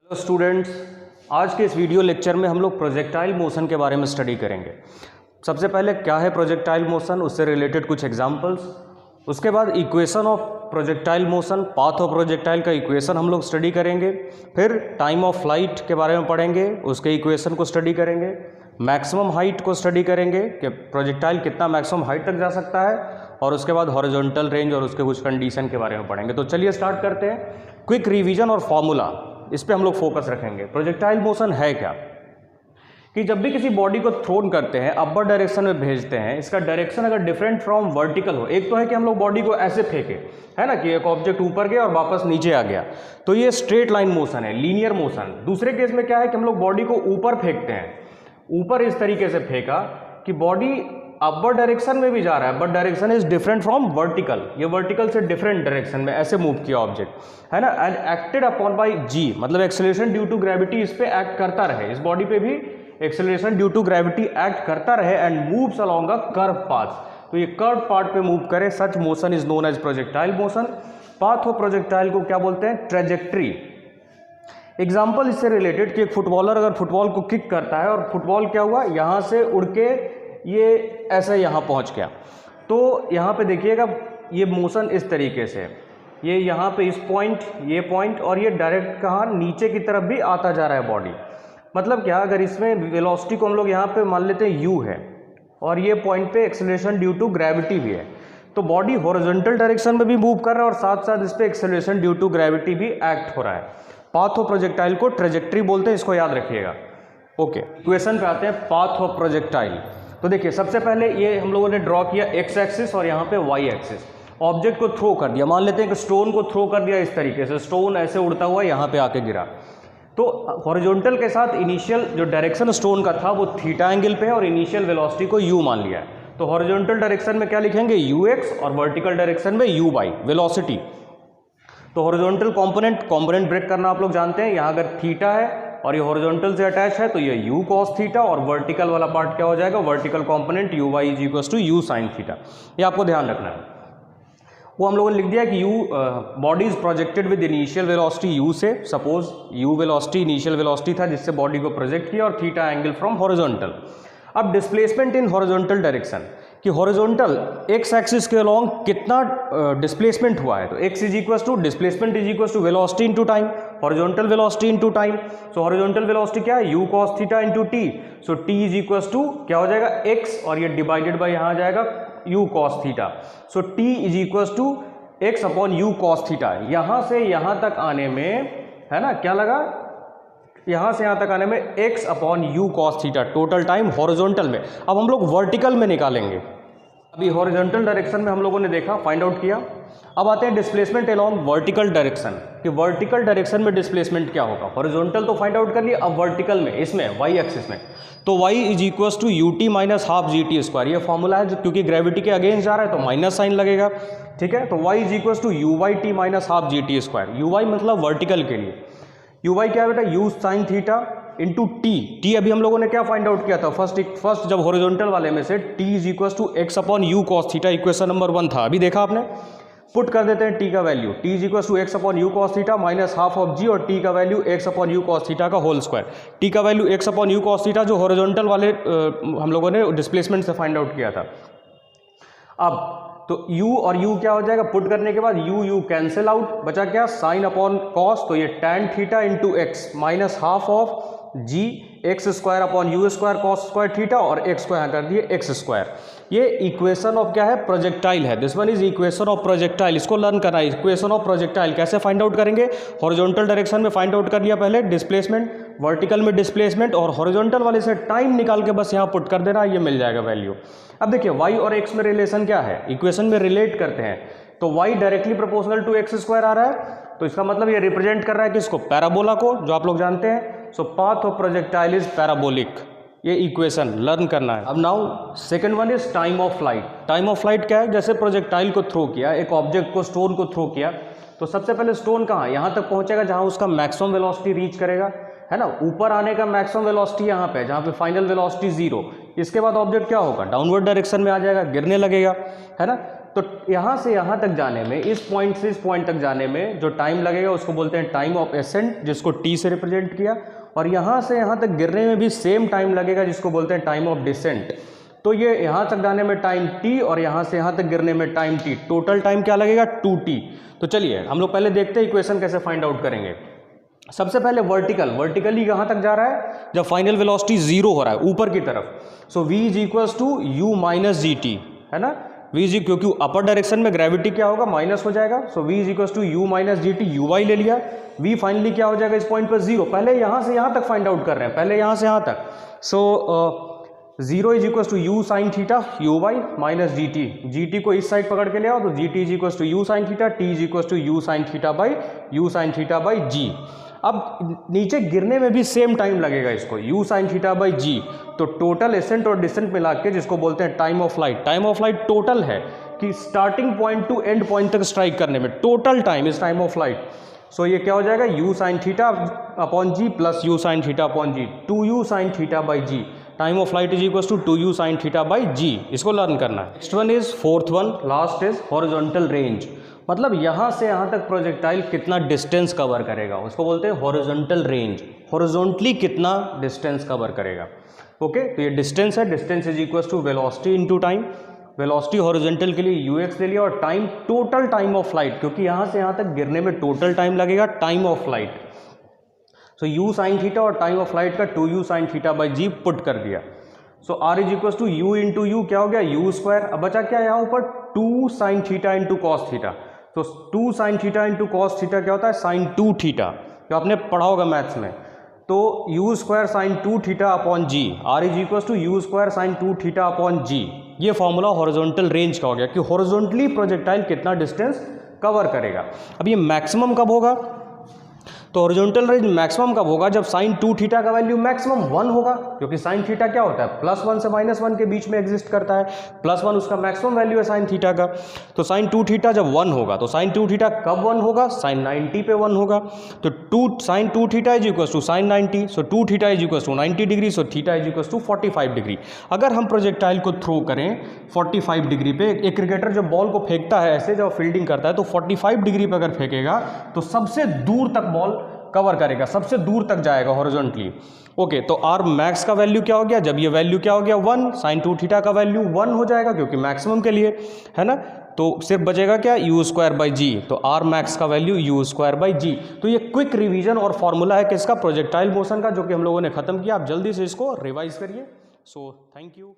Hello students, आज के इस वीडियो लेक्चर में हम लोग प्रोजेक्टाइल मोशन के बारे में स्टडी करेंगे। सबसे पहले क्या है प्रोजेक्टाइल मोशन, उससे रिलेटेड कुछ एग्जांपल्स, उसके बाद equation of projectile motion, path of projectile का इक्वेशन हम लोग स्टडी करेंगे। फिर टाइम ऑफ फ्लाइट के बारे में पढ़ेंगे, उसके इक्वेशन को स्टडी करेंगे। मैक्सिमम हाइट को स्टडी करेंगे कि प्रोजेक्टाइल कितना मैक्सिमम हाइट तक जा सकता है, और उसके बाद हॉरिजॉन्टल रेंज और उसके कुछ कंडीशन के बारे में पढ़ेंगे। तो चलिए स्टार्ट करते हैं। क्विक रिवीजन और फॉर्मूला, इस पे हम लोग फोकस रखेंगे। प्रोजेक्टाइल मोशन है क्या कि जब भी किसी बॉडी को थ्रोन करते हैं, अपर डायरेक्शन में भेजते हैं, इसका डायरेक्शन अगर डिफरेंट फ्रॉम वर्टिकल हो, एक तो है कि हम लोग बॉडी को ऐसे फेंके, है ना, कि एक ऑब्जेक्ट ऊपर गया और वापस नीचे आ गया, तो ये स्ट्रेट लाइन मोशन है, लीनियर मोशन। दूसरे केस में क्या है कि हम लोग बॉडी को ऊपर फेंकते हैं, ऊपर इस तरीके से फेंका कि बॉडी अपर डायरेक्शन में भी जा रहा है, but direction is different from vertical, ये वर्टिकल से डिफरेंट डायरेक्शन में ऐसे मूव किया ऑब्जेक्ट, है ना। एंड एक्टेड अपॉन बाय जी, मतलब एक्सेलरेशन ड्यू टू ग्रेविटी इस पे एक्ट करता रहे, इस बॉडी पे भी acceleration due to gravity act करता रहे and moves along a curve path, तो ये कर्व पार्ट पे मूव करे, such motion is known as projectile motion. Path of projectile को क्या बोलते हैं? ट्रेजेक्ट्री। एग्जाम्पल इससे रिलेटेड कि एक फुटबॉलर अगर फुटबॉल को किक करता है और फुटबॉल क्या हुआ, यहाँ से उड़ के ये ऐसे यहाँ पहुँच गया, तो यहाँ पे देखिएगा ये मोशन इस तरीके से, ये यहाँ पे इस पॉइंट, ये पॉइंट, और ये डायरेक्ट कहाँ नीचे की तरफ भी आता जा रहा है बॉडी। मतलब क्या, अगर इसमें वेलोसिटी को हम लोग यहाँ पे मान लेते हैं u है, और ये पॉइंट पे एक्सेलरेशन ड्यू टू ग्रेविटी भी है, तो बॉडी हॉरिजॉन्टल डायरेक्शन में भी मूव कर रहा है और साथ साथ इस पे एक्सेलरेशन ड्यू टू ग्रेविटी भी एक्ट हो रहा है। पाथ ऑफ प्रोजेक्टाइल को ट्रेजेक्ट्री बोलते हैं, इसको याद रखिएगा। ओके, इक्वेशन पे आते हैं पाथ ऑफ प्रोजेक्टाइल। तो देखिए, सबसे पहले ये हम लोगों ने ड्रॉ किया एक्स एक्सिस और यहाँ पे वाई एक्सिस। ऑब्जेक्ट को थ्रो कर दिया, मान लेते हैं कि स्टोन को थ्रो कर दिया इस तरीके से, स्टोन ऐसे उड़ता हुआ यहाँ पे आके गिरा, तो हॉरिजॉन्टल के साथ इनिशियल जो डायरेक्शन स्टोन का था वो थीटा एंगल पे है और इनिशियल वेलोसिटी को u मान लिया है। तो हॉरिजॉन्टल डायरेक्शन में क्या लिखेंगे? ux, और वर्टिकल डायरेक्शन में u बाई वेलोसिटी। तो हॉरिजॉन्टल कंपोनेंट ब्रेक करना आप लोग जानते हैं, यहाँ अगर थीटा है और ये हॉरिजॉन्टल से अटैच है तो ये u cos थीटा, और वर्टिकल वाला पार्ट क्या हो जाएगा? Vertical component u y is equal to u sin theta. ये आपको ध्यान रखना है। वो हम लोगों ने लिख दिया कि body is projected with initial velocity u से, suppose u velocity initial velocity था जिससे बॉडी को प्रोजेक्ट किया, और थीटा एंगल फ्रॉम हॉरिजॉन्टल। अब डिस्प्लेसमेंट इन हॉरिजॉन्टल डायरेक्शन, कि हॉरिजॉन्टल एक्स एक्सिस के अलोंग कितना डिस्प्लेसमेंट हुआ है, तो x is equal to displacement is equal to velocity into time, horizontal velocity into time. So horizontal velocity क्या है? u cos theta into t। So t is equal to क्या हो जाएगा? x, और ये डिवाइडेड बाय यहाँ आ जाएगा u cos theta. So t is equal to x upon u cos theta. यहाँ से यहाँ तक आने में, है ना, क्या लगा, यहाँ से यहाँ तक आने में x upon u cos theta total time horizontal में। अब हम लोग वर्टिकल में निकालेंगे। अभी हॉरिजॉन्टल डायरेक्शन में हम लोगों ने देखा, फाइंड आउट किया। अब आते हैं डिस्प्लेसमेंट अलोंग वर्टिकल डायरेक्शन, कि वर्टिकल डायरेक्शन में डिस्प्लेसमेंट क्या होगा। हॉरिजॉन्टल तो फाइंड आउट कर लिया, अब वर्टिकल में, इसमें वाई एक्सिस में, तो y is equal to u t minus half g t square. ये फॉर्मूला है, क्योंकि ग्रेविटी के अगेंस्ट जा रहा है तो माइनस साइन लगेगा, ठीक है। तो y is equal to u y t minus half g t square. U y मतलब वर्टिकल के लिए, यू वाई क्या है बेटा? U sine theta into t अभी हम लोगों ने क्या फाइंड आउट किया था? फर्स्ट जब हॉरिजॉन्टल वाले में से t is equal to x upon u cos theta, equation number 1 था, अभी देखा आपने। पुट कर देते हैं t का value, t is equal to x upon u cos theta minus half of g, और t का value x upon u cos theta का होल स्क्वायर। t का value x upon u cos theta जो horizontal वाले हम लोगों ने displacement से फाइंड आउट किया था। अब तो u और u क्या हो जाएगा? पुट करने के बाद u कैंसिल आउट, बचा क्या? साइन अपॉन कॉस, तो ये tan theta into x minus half of g x square upon u square cos square theta, और एक्स को यहाँ कर दिए एक्स स्क्वायर। ये इक्वेशन ऑफ क्या है? प्रोजेक्टाइल है। This one is equation of projectile, इसको लर्न करना है। इक्वेशन ऑफ प्रोजेक्टाइल कैसे फाइंड आउट करेंगे? हॉरिजॉन्टल डायरेक्शन में फाइंड आउट कर लिया पहले डिस्प्लेसमेंट, वर्टिकल में डिस्प्लेसमेंट, और हॉरिजॉन्टल वाले से टाइम निकाल के बस यहाँ पुट कर देना, ये मिल जाएगा वैल्यू। अब देखिए y और x में रिलेशन क्या है, इक्वेशन में रिलेट करते हैं, तो y directly proportional to x square आ रहा है, तो इसका मतलब ये रिप्रेजेंट कर रहा है किसको? पैराबोला को, जो आप लोग जानते हैं। So path of projectile is parabolic, ये इक्वेशन लर्न करना है। अब now second one is time of flight. Time of flight क्या है? जैसे प्रोजेक्टाइल को थ्रो किया, एक ऑब्जेक्ट को, स्टोन को थ्रो किया, तो सबसे पहले स्टोन कहाँ? यहाँ तक पहुँचेगा जहाँ उसका मैक्सिमम वेलोसिटी रीच करेगा, है ना। ऊपर आने का मैक्सिमम वेलोसिटी यहाँ पे, जहाँ पे फाइनल वेलोसिटी 0। इसके बाद ऑब्जेक्ट क्या होगा? डाउनवर्ड डायरेक्शन में आ जाएगा, गिरने लगेगा, है ना। तो यहाँ से यहाँ तक जाने में, इस पॉइंट से इस पॉइंट तक जाने में जो टाइम लगेगा उसको बोलते हैं टाइम ऑफ एसेंट, जिसको टी से रिप्रेजेंट किया, और यहाँ से यहाँ तक गिरने में भी सेम टाइम लगेगा जिसको बोलते हैं टाइम ऑफ डिसेंट। तो ये यहाँ तक जाने में टाइम t और यहाँ से यहाँ तक गिरने में टाइम t, टोटल टाइम क्या लगेगा 2t। तो चलिए हम लोग पहले देखते हैं इक्वेशन कैसे फाइंड आउट करेंगे। सबसे पहले वर्टिकली कहाँ तक जा रहा है, जब फाइनल वेलोसिटी 0 हो रहा है ऊपर की तरफ। So v is equals to u minus g t, है ना, v इज, क्योंकि अपर डायरेक्शन में ग्रेविटी क्या होगा, माइनस हो जाएगा। So v is equals to u minus g t, u y ले लिया, v फाइनली क्या हो जाएगा इस पॉइंट पर 0। पहले यहाँ से यहाँ तक फाइंड आउट कर रहे हैं, पहले यहाँ से यहाँ तक। So 0 is equals to u sine theta u y minus g t, g t को इस साइड पकड़ के ले आओ, तो g t is equals to u sine theta, t is equals to u sine theta by g. अब नीचे गिरने में भी सेम टाइम लगेगा इसको, u साइन थीटा बाई जी। तो टोटल एसेंट और डिसेंट मिला के जिसको बोलते हैं time of light, time of light total है कि starting point to end point तक स्ट्राइक करने में total time is time of light. So ये क्या हो जाएगा, u sine theta upon g plus u sine theta upon g, 2u sine theta by g. Time of light is equals to 2u sine theta by g. इसको learn करना है। Next one is fourth one, last is horizontal range, मतलब यहाँ से यहाँ तक projectile कितना distance cover करेगा, उसको बोलते हैं हॉरिजॉन्टल रेंज, हॉरिजॉन्टली कितना डिस्टेंस कवर करेगा। ओके, तो ये डिस्टेंस है, distance is equals to velocity into time. Velocity horizontal के लिए ux ले लिया, और time total time of flight, क्योंकि यहाँ से यहाँ तक गिरने में टोटल टाइम लगेगा, time of flight. So u sine theta और टाइम ऑफ फ्लाइट का 2u sine theta by g put कर दिया। So r is equals to u into you, क्या हो गया u स्क्वायर। अब बचा क्या यहाँ ऊपर, 2 sign theta into cos theta. तो 2 sign theta into cos theta क्या होता है, साइन 2 थीटा, जो आपने पढ़ा होगा मैथ्स में। तो u square sine 2 theta upon g, r is equals to u square sine 2 theta upon g. ये फॉर्मूला हॉरिजॉन्टल रेंज का हो गया कि हॉरिजॉन्टली प्रोजेक्टाइल कितना डिस्टेंस कवर करेगा। अब ये मैक्सिमम कब होगा, तो हॉरिजॉन्टल रेंज मैक्सिमम कब होगा, जब साइन 2 थीटा का वैल्यू मैक्सिमम 1 होगा, क्योंकि साइन थीटा क्या होता है, +1 से -1 के बीच में एग्जिस्ट करता है, +1 उसका मैक्सिमम वैल्यू है साइन थीटा का। तो साइन 2 थीटा जब 1 होगा, तो साइन 2 थीटा कब 1 होगा, साइन 90 पे 1 होगा। तो sine 2 theta is equal to sine 90, so 2 theta is equal to 90 degree, so theta is equal to 45 degree. अगर हम प्रोजेक्टाइल को थ्रो करें 45 डिग्री पे, एक क्रिकेटर जब बॉल को फेंकता है ऐसे, जब फील्डिंग करता है तो 45 डिग्री पे अगर फेंकेगा तो सबसे दूर तक बॉल कवर करेगा, सबसे दूर तक जाएगा हॉरिजॉन्टली। ओके, तो आर मैक्स का वैल्यू क्या हो गया, जब ये वैल्यू क्या हो गया 1, साइन 2 थीटा का वैल्यू 1 हो जाएगा, क्योंकि मैक्सिमम के लिए है ना। तो सिर्फ बचेगा क्या, u स्क्वायर बाई जी। तो आर मैक्स का वैल्यू u स्क्वायर बाई जी। तो ये क्विक रिवीजन और फॉर्मूला है किसका, प्रोजेक्टाइल मोशन का, जो कि हम लोगों ने खत्म किया। आप जल्दी से इसको रिवाइज करिए। So thank you.